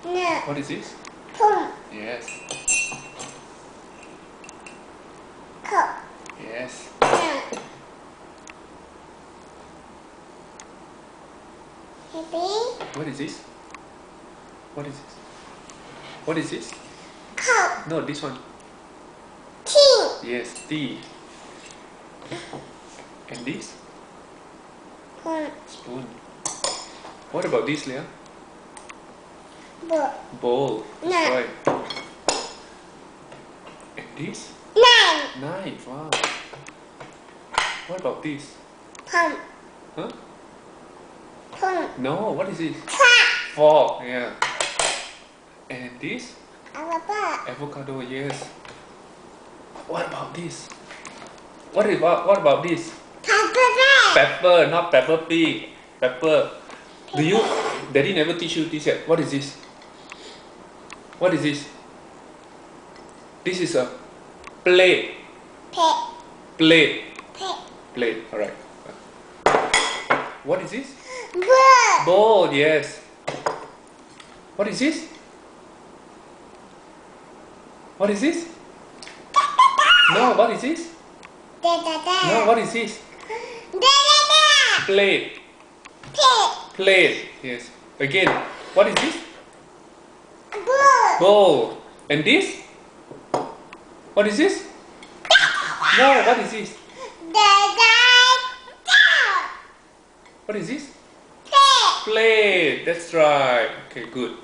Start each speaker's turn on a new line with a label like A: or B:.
A: Pum. No.
B: What is this?
A: Pum.
B: Yes.
A: Cup.
B: Yes.
A: No. Baby.
B: What is this? What is this? What is this?
A: Cup.
B: No, this one.
A: Tea.
B: Yes, tea. And this?
A: Pum.
B: Spoon. What about this, Leah?
A: Book.
B: Bowl. That's
A: Knife.
B: right. And this?
A: Nine.
B: Knife. Wow. What about this?
A: Pum.
B: Huh?
A: Pum.
B: No, what is this?
A: Trap.
B: Fork. Yeah. And this?
A: Alphabet.
B: Avocado. Yes. What about this? What about this?
A: Alphabet.
B: Pepper, not Peppa Pig. Pepper. Do you? Daddy never teach you this yet. What is this? What is this? This is a plate.
A: Pet.
B: Plate.
A: Pet.
B: Plate. Alright. What is this?
A: Book.
B: Bowl. Yes. What is this? What is this? No, what is this?
A: Da da da.
B: No, what is this?
A: Da da da.
B: Plate.
A: Pet.
B: Plate. Yes. Again. What is this?
A: Book.
B: Bowl. And this? What is this? No, what is this?
A: Da da da.
B: What is this?
A: Pet.
B: Plate. That's right. Okay, good.